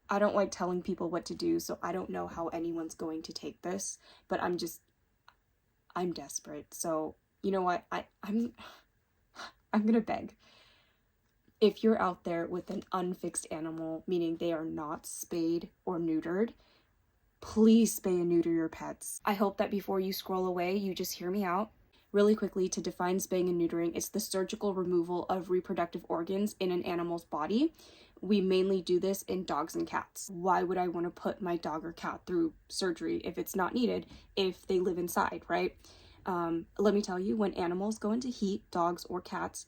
I don't like telling people what to do, so I don't know how anyone's going to take this, but I'm desperate. So, you know what? I'm gonna beg. If you're out there with an unfixed animal, meaning they are not spayed or neutered, please spay and neuter your pets. I hope that before you scroll away, you just hear me out. Really quickly, to define spaying and neutering, it's the surgical removal of reproductive organs in an animal's body. We mainly do this in dogs and cats. Why would I want to put my dog or cat through surgery if it's not needed, if they live inside, right? Let me tell you, when animals go into heat, dogs or cats,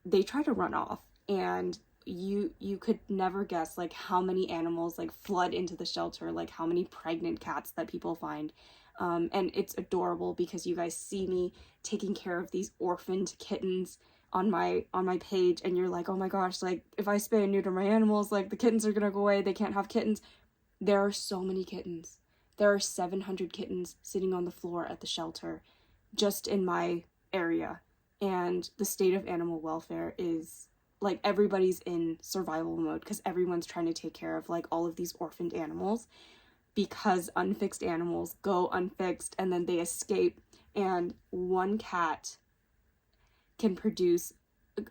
they try to run off, and you could never guess like how many animals like flood into the shelter, like how many pregnant cats that people find. And it's adorable because you guys see me taking care of these orphaned kittens on my page, and you're like, oh my gosh, like if I spay and neuter my animals, like the kittens are gonna go away, they can't have kittens. There are so many kittens. There are 700 kittens sitting on the floor at the shelter just in my area. And the state of animal welfare is like, everybody's in survival mode because everyone's trying to take care of like all of these orphaned animals, because unfixed animals go unfixed and then they escape, and one cat can produce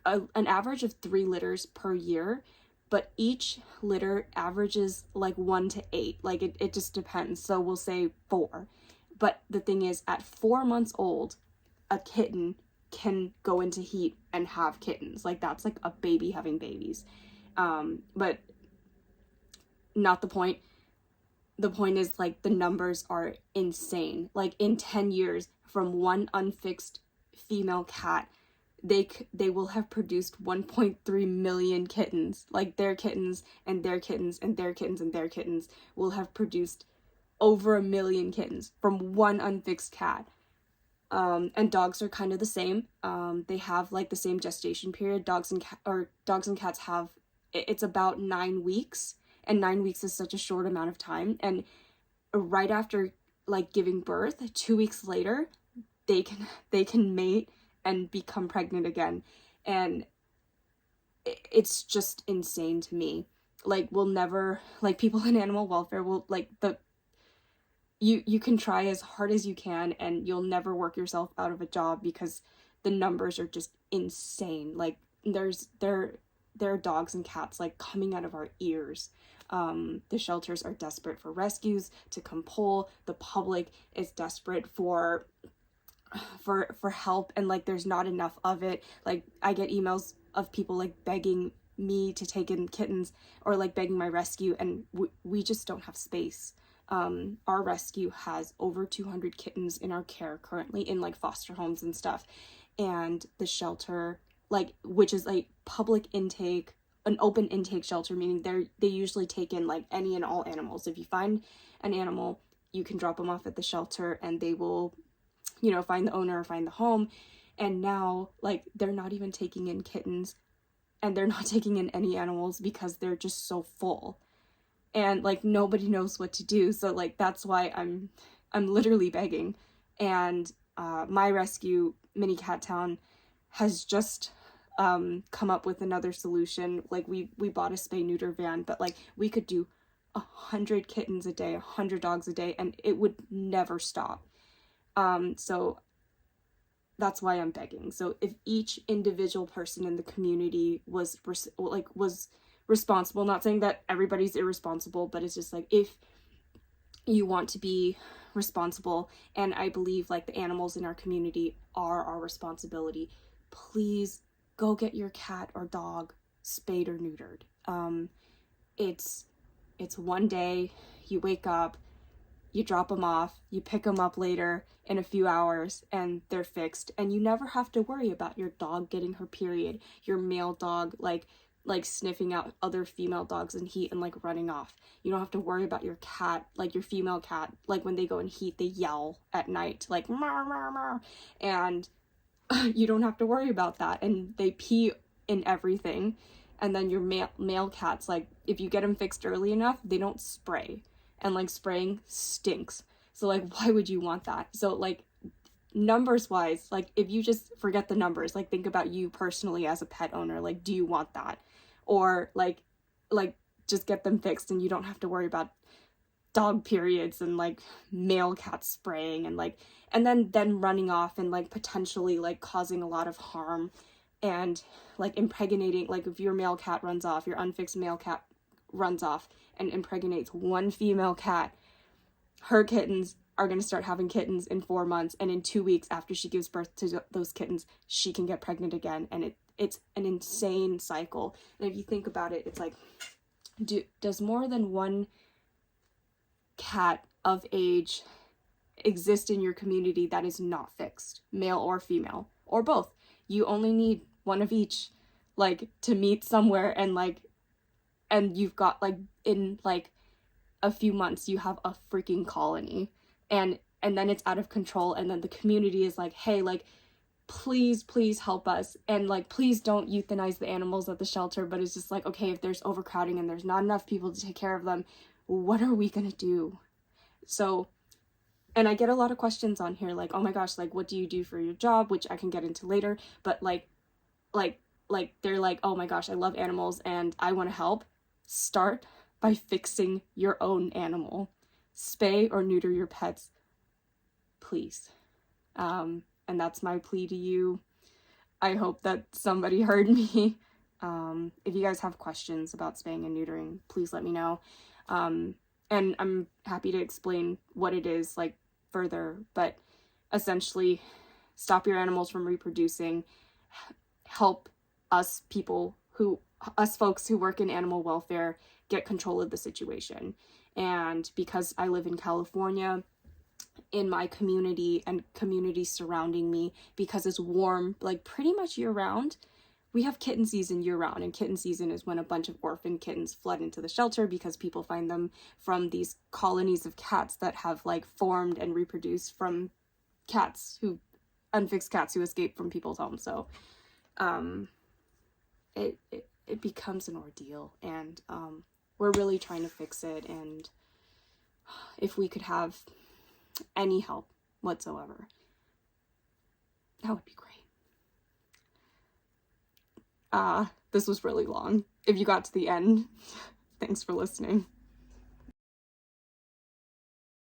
an average of 3 litters per year, but each litter averages like 1 to 8. Like it just depends. So we'll say 4. But the thing is, at 4 months old, a kitten can go into heat and have kittens. Like that's like a baby having babies. But not the point. The point is, like, the numbers are insane. Like in 10 years, from one unfixed female cat, they will have produced 1.3 million kittens. Like their kittens and their kittens and their kittens and their kittens will have produced over 1 million kittens from one unfixed cat. And dogs are kind of the same. They have like the same gestation period. Dogs and cats have, it's about 9 weeks, and 9 weeks is such a short amount of time. And right after like giving birth, 2 weeks later, they can mate and become pregnant again. And it's just insane to me. Like, we'll never, like, people in animal welfare will, like, you can try as hard as you can and you'll never work yourself out of a job because the numbers are just insane. Like, there are dogs and cats like coming out of our ears. The shelters are desperate for rescues to come pull. The public is desperate for help, and like there's not enough of it. Like, I get emails of people like begging me to take in kittens, or like begging my rescue, and we just don't have space. Our rescue has over 200 kittens in our care currently, in like foster homes and stuff, and the shelter, like, which is like public intake, an open intake shelter, meaning they usually take in like any and all animals. If you find an animal, you can drop them off at the shelter and they will, you know, find the owner or find the home. And now, like, they're not even taking in kittens, and they're not taking in any animals because they're just so full, and like nobody knows what to do. So like that's why I'm literally begging. And my rescue, Mini Cat Town, has just come up with another solution. Like, we bought a spay neuter van, but like we could do 100 kittens a day, 100 dogs a day, and it would never stop. So that's why I'm begging. So if each individual person in the community was responsible, not saying that everybody's irresponsible, but it's just like, if you want to be responsible, and I believe like the animals in our community are our responsibility, please go get your cat or dog spayed or neutered. It's one day, you wake up, you drop them off, you pick them up later in a few hours, and they're fixed, and you never have to worry about your dog getting her period, your male dog like sniffing out other female dogs in heat and like running off. You don't have to worry about your cat, like your female cat, like when they go in heat, they yell at night like mar mar mar, and you don't have to worry about that, and they pee in everything. And then your male cats, like, if you get them fixed early enough, they don't spray, and like spraying stinks. So like, why would you want that? So like, numbers wise, like, if you just forget the numbers, like think about you personally as a pet owner, like, do you want that? Or like just get them fixed, and you don't have to worry about dog periods and like male cat spraying and like, and then running off and like potentially like causing a lot of harm and like impregnating. Like if your male cat runs off, your unfixed male cat runs off and impregnates one female cat, her kittens are going to start having kittens in 4 months, and in 2 weeks after she gives birth to those kittens, she can get pregnant again. And it's an insane cycle. And if you think about it, it's like, does more than one cat of age exist in your community that is not fixed, male or female, or both? You only need one of each, like, to meet somewhere, and like, and you've got like, in like a few months you have a freaking colony, and then it's out of control, and then the community is like, hey, like, please help us, and like, please don't euthanize the animals at the shelter. But it's just like, okay, if there's overcrowding and there's not enough people to take care of them, what are we gonna do? So, and I get a lot of questions on here like, oh my gosh, like, what do you do for your job, which I can get into later, but like they're like, oh my gosh, I love animals and I want to help. Start by fixing your own animal. Spay or neuter your pets, please. And that's my plea to you. I hope that somebody heard me. If you guys have questions about spaying and neutering, please let me know. And I'm happy to explain what it is like further, but essentially stop your animals from reproducing, help us folks who work in animal welfare get control of the situation. And because I live in California, in my community and communities surrounding me, because it's warm like pretty much year round, we have kitten season year round, and kitten season is when a bunch of orphan kittens flood into the shelter because people find them from these colonies of cats that have like formed and reproduced from unfixed cats who escape from people's homes. So it becomes an ordeal, and we're really trying to fix it. And if we could have any help whatsoever, that would be great. This was really long. If you got to the end, thanks for listening.